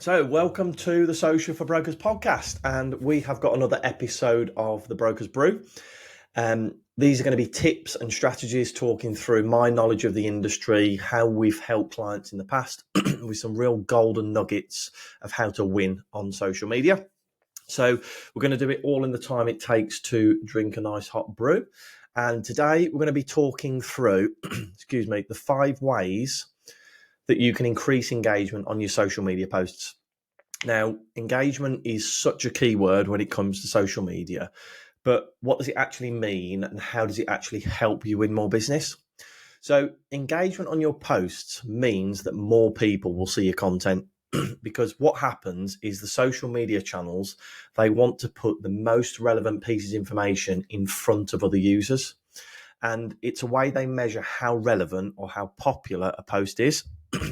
So, welcome to the Social for Brokers podcast, and we have got another episode of the Brokers Brew. These are going to be tips and strategies talking through my knowledge of the industry, how we've helped clients in the past, with some real golden nuggets of how to win on social media. So, we're going to do it all in the time it takes to drink a nice hot brew. And today, we're going to be talking through, the 5 ways that you can increase engagement on your social media posts. Now, engagement is such a key word when it comes to social media, but what does it actually mean and how does it actually help you win more business? So, engagement on your posts means that more people will see your content because what happens is the social media channels, they want to put the most relevant pieces of information in front of other users. And it's a way they measure how relevant or how popular a post is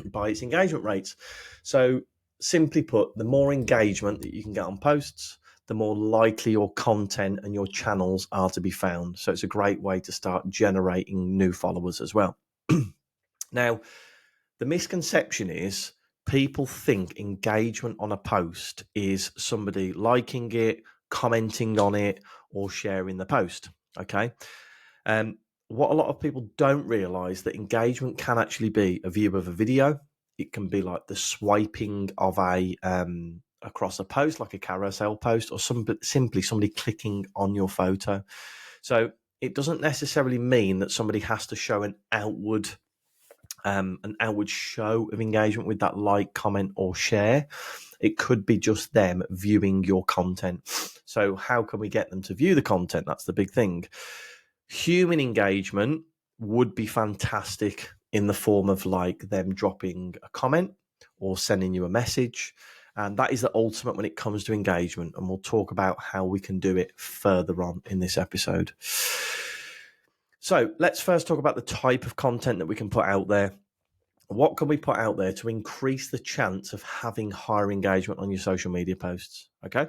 by its engagement rates. So, simply put, the more engagement that you can get on posts, the more likely your content and your channels are to be found. So, it's a great way to start generating new followers as well. Now, the misconception is people think engagement on a post is somebody liking it, commenting on it, or sharing the post. Okay. What a lot of people don't realize that engagement can actually be a view of a video. It can be like the swiping of a across a post, like a carousel post, or simply somebody clicking on your photo. So it doesn't necessarily mean that somebody has to show an outward show of engagement with that like, comment, or share. It could be just them viewing your content. So how can we get them to view the content? That's the big thing. Human engagement would be fantastic in the form of like them dropping a comment or sending you a message. And that is the ultimate when it comes to engagement. And we'll talk about how we can do it further on in this episode. So let's first talk about the type of content that we can put out there. What can we put out there to increase the chance of having higher engagement on your social media posts? Okay.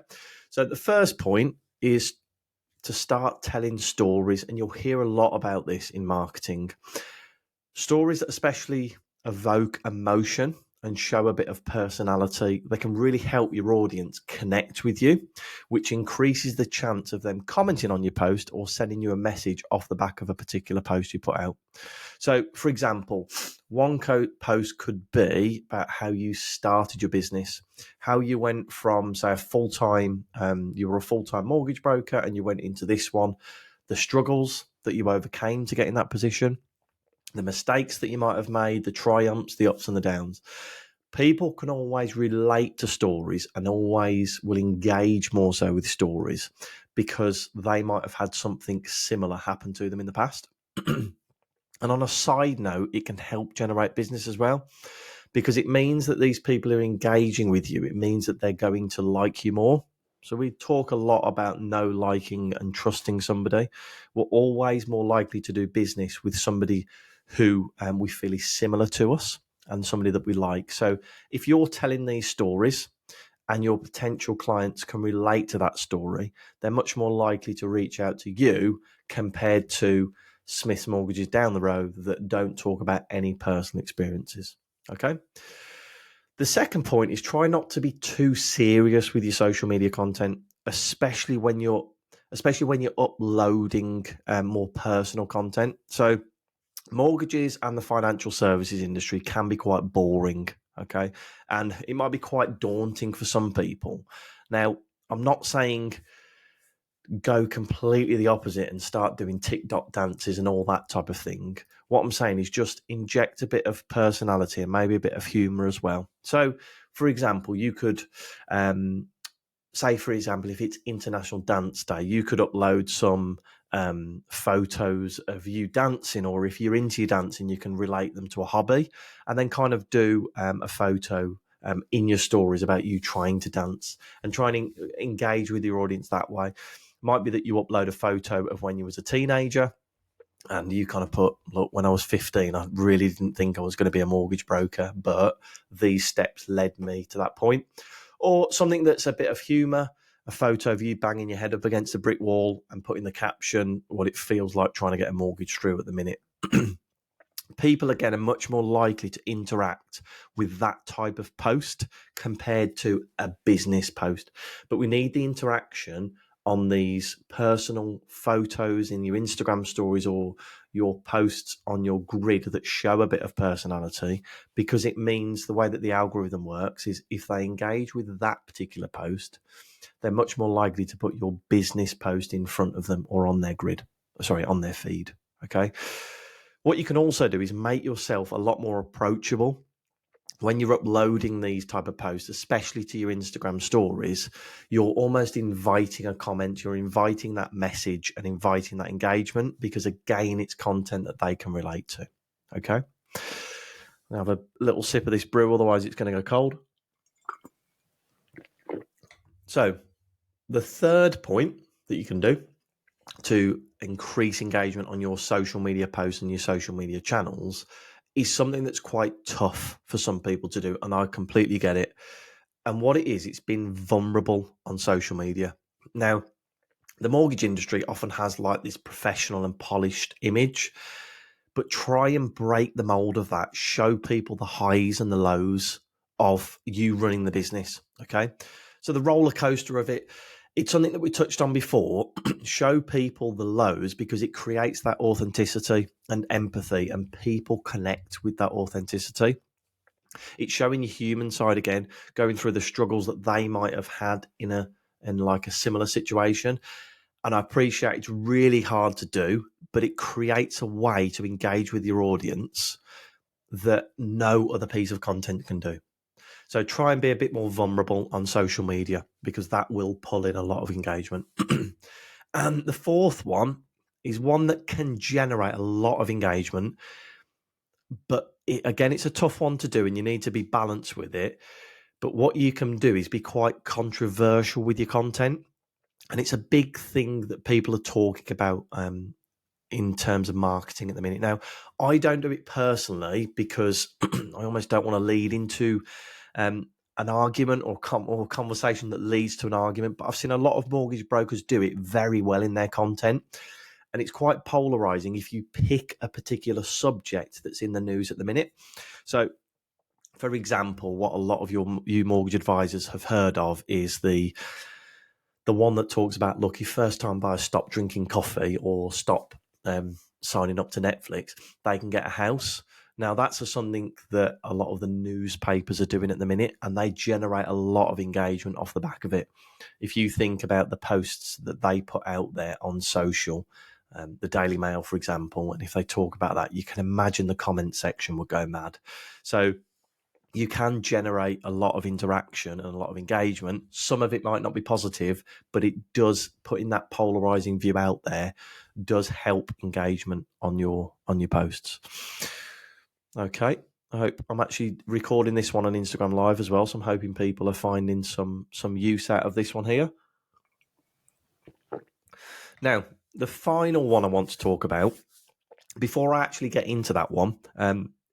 So the first point is to start telling stories, and you'll hear a lot about this in marketing. Stories that especially evoke emotion and show a bit of personality, they can really help your audience connect with you, which increases the chance of them commenting on your post or sending you a message off the back of a particular post you put out. So, for example, one post could be about how you started your business, how you went from, say, you were a full-time mortgage broker and you went into this one, the struggles that you overcame to get in that position, the mistakes that you might have made, the triumphs, the ups and the downs. People can always relate to stories and always will engage more so with stories because they might have had something similar happen to them in the past. And on a side note, it can help generate business as well because it means that these people are engaging with you. It means that they're going to like you more. So we talk a lot about liking and trusting somebody. We're always more likely to do business with somebody who we feel is similar to us and somebody that we like. So if you're telling these stories and your potential clients can relate to that story, they're much more likely to reach out to you compared to Smith's Mortgages down the road that don't talk about any personal experiences. Okay. The second point is try not to be too serious with your social media content, especially when you're uploading more personal content. So mortgages and the financial services industry can be quite boring, okay? And it might be quite daunting for some people. Now, I'm not saying go completely the opposite and start doing TikTok dances and all that type of thing. What I'm saying is just inject a bit of personality and maybe a bit of humor as well. So, for example, you could say, for example, if it's International Dance Day, you could upload some photos of you dancing, or if you're into your dancing, you can relate them to a hobby and then kind of do a photo in your stories about you trying to dance and trying to engage with your audience that way. Might be that you upload a photo of when you was a teenager and you kind of put, look, when I was 15, I really didn't think I was going to be a mortgage broker, but these steps led me to that point. Or something that's a bit of humour, a photo of you banging your head up against a brick wall and putting the caption, what it feels like trying to get a mortgage through at the minute. People, again, are much more likely to interact with that type of post compared to a business post. But we need the interaction on these personal photos in your Instagram stories or your posts on your grid that show a bit of personality, because it means the way that the algorithm works is if they engage with that particular post, they're much more likely to put your business post in front of them or on their grid, sorry, on their feed. Okay. What you can also do is make yourself a lot more approachable when you're uploading these type of posts, especially to your Instagram stories. You're almost inviting a comment, you're inviting that message and inviting that engagement, because again, it's content that they can relate to. Okay. I'll have a little sip of this brew, otherwise it's going to go cold. So the third point that you can do to increase engagement on your social media posts and your social media channels is something that's quite tough for some people to do, and I completely get it. And what it is, it's been vulnerable on social media. Now, the mortgage industry often has like this professional and polished image, but try and break the mold of that. Show people the highs and the lows of you running the business. Okay. So the roller coaster of it, it's something that we touched on before. Show people the lows because it creates that authenticity and empathy, and people connect with that authenticity. It's showing your human side again, going through the struggles that they might have had in like a similar situation. And I appreciate it's really hard to do, but it creates a way to engage with your audience that no other piece of content can do. So try and be a bit more vulnerable on social media, because that will pull in a lot of engagement. And the fourth one is one that can generate a lot of engagement, but again, it's a tough one to do and you need to be balanced with it. But what you can do is be quite controversial with your content. And it's a big thing that people are talking about in terms of marketing at the minute. Now, I don't do it personally because I almost don't want to lead into an argument or conversation that leads to an argument. But I've seen a lot of mortgage brokers do it very well in their content. And it's quite polarizing if you pick a particular subject that's in the news at the minute. So, for example, what a lot of you mortgage advisors have heard of is the one that talks about, look, if first time buyers stop drinking coffee or stop signing up to Netflix, they can get a house. Now, that's something that a lot of the newspapers are doing at the minute, and they generate a lot of engagement off the back of it. If you think about the posts that they put out there on social, the Daily Mail, for example, and if they talk about that, you can imagine the comment section would go mad. So you can generate a lot of interaction and a lot of engagement. Some of it might not be positive, but it does, putting that polarizing view out there does help engagement on your posts. Okay. I hope I'm actually recording this one on Instagram Live as well, so I'm hoping people are finding some use out of this one here. Now, the final one I want to talk about, before I actually get into that one,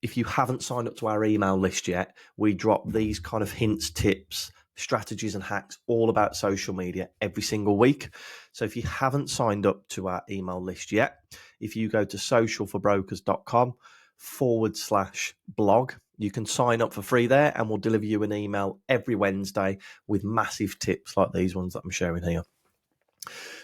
if you haven't signed up to our email list yet, we drop these kind of hints, tips, strategies and hacks all about social media every single week. So if you haven't signed up to our email list yet, if you go to socialforbrokers.com/blog, you can sign up for free there, and we'll deliver you an email every Wednesday with massive tips like these ones that I'm sharing here.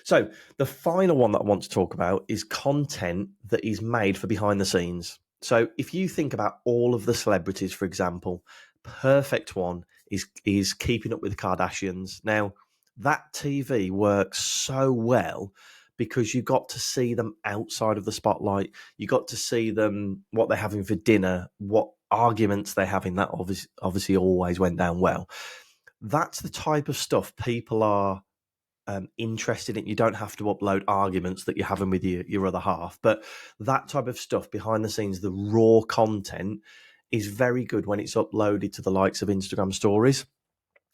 So the final one that I want to talk about is content that is made for behind the scenes. So if you think about all of the celebrities, for example, perfect one is Keeping Up with the Kardashians. Now, that TV works so well because you got to see them outside of the spotlight. You got to see them, what they're having for dinner, what arguments they're having. That obviously always went down well. That's the type of stuff people are interested in. You don't have to upload arguments that you're having with your other half, but that type of stuff behind the scenes, the raw content, is very good when it's uploaded to the likes of Instagram stories.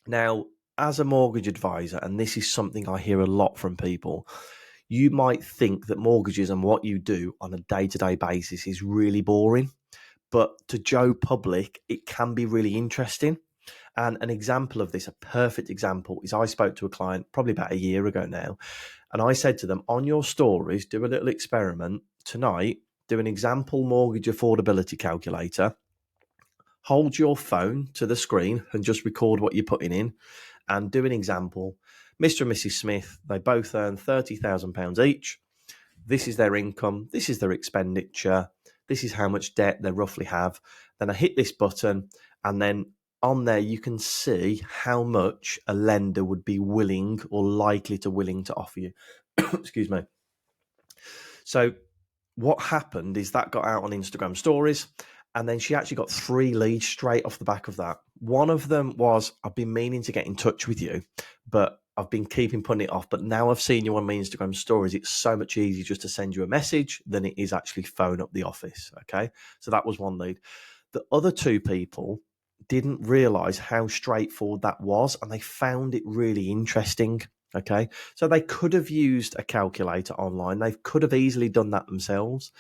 Now, as a mortgage advisor, and this is something I hear a lot from people, you might think that mortgages and what you do on a day-to-day basis is really boring, but to Joe Public, it can be really interesting. And an example of this, a perfect example, is I spoke to a client probably about a year ago now, and I said to them, on your stories, do a little experiment tonight. do an example mortgage affordability calculator, hold your phone to the screen and just record what you're putting in, and do an example. Mr. and Mrs. Smith, they both earn £30,000 each. This is their income. This is their expenditure. This is how much debt they roughly have. Then I hit this button, and then on there you can see how much a lender would be willing or likely to willing to offer you. Excuse me. So what happened is that got out on Instagram stories, and then she actually got 3 leads straight off the back of that. One of them was, I've been meaning to get in touch with you, but I've been keeping putting it off. But now I've seen you on my Instagram stories, it's so much easier just to send you a message than it is actually phone up the office. Okay. So that was one lead. The other 2 people didn't realize how straightforward that was, and they found it really interesting. Okay. So they could have used a calculator online. They could have easily done that themselves.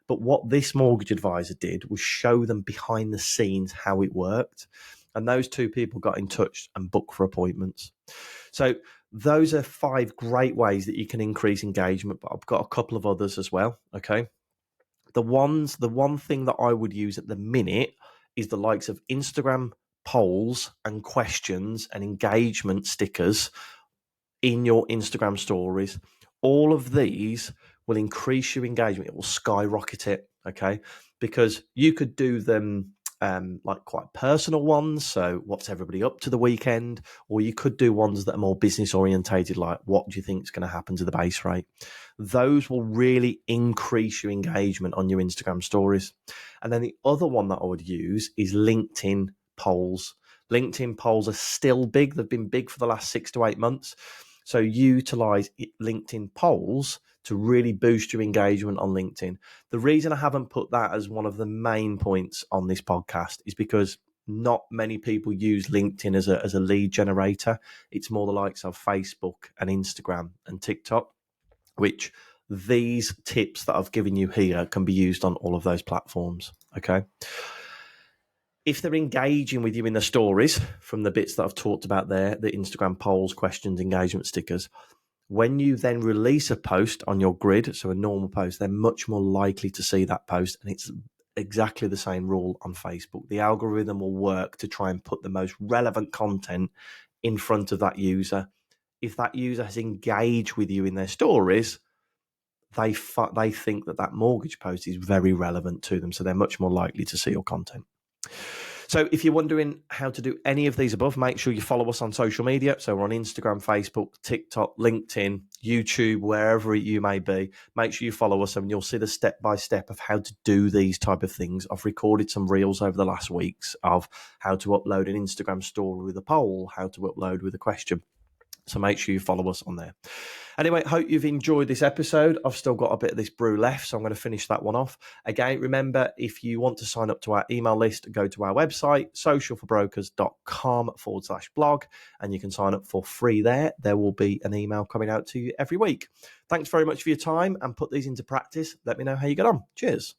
But what this mortgage advisor did was show them behind the scenes how it worked. And those 2 people got in touch and booked for appointments. So those are 5 great ways that you can increase engagement, but I've got a couple of others as well. Okay. The one thing that I would use at the minute is the likes of Instagram polls and questions and engagement stickers in your Instagram stories. All of these will increase your engagement. It will skyrocket it, okay? Because you could do them like quite personal ones. So what's everybody up to the weekend? Or you could do ones that are more business orientated, like what do you think is going to happen to the base rate? Those will really increase your engagement on your Instagram stories. And then the other one that I would use is LinkedIn polls. LinkedIn polls are still big. They've been big for the last 6 to 8 months. So utilize LinkedIn polls to really boost your engagement on LinkedIn. The reason I haven't put that as one of the main points on this podcast is because not many people use LinkedIn as a lead generator. It's more the likes of Facebook and Instagram and TikTok, which these tips that I've given you here can be used on all of those platforms. Okay. If they're engaging with you in the stories from the bits that I've talked about there, the Instagram polls, questions, engagement stickers, when you then release a post on your grid, so a normal post, they're much more likely to see that post. And it's exactly the same rule on Facebook. The algorithm will work to try and put the most relevant content in front of that user. If that user has engaged with you in their stories, they think that mortgage post is very relevant to them. So they're much more likely to see your content. So if you're wondering how to do any of these above, make sure you follow us on social media. So we're on Instagram, Facebook, TikTok, LinkedIn, YouTube, wherever you may be. Make sure you follow us and you'll see the step-by-step of how to do these type of things. I've recorded some reels over the last weeks of how to upload an Instagram story with a poll, how to upload with a question. So make sure you follow us on there. Anyway, hope you've enjoyed this episode. I've still got a bit of this brew left, so I'm going to finish that one off. Again, remember, if you want to sign up to our email list, go to our website, socialforbrokers.com/blog, and you can sign up for free there. There will be an email coming out to you every week. Thanks very much for your time, and put these into practice. Let me know how you get on. Cheers.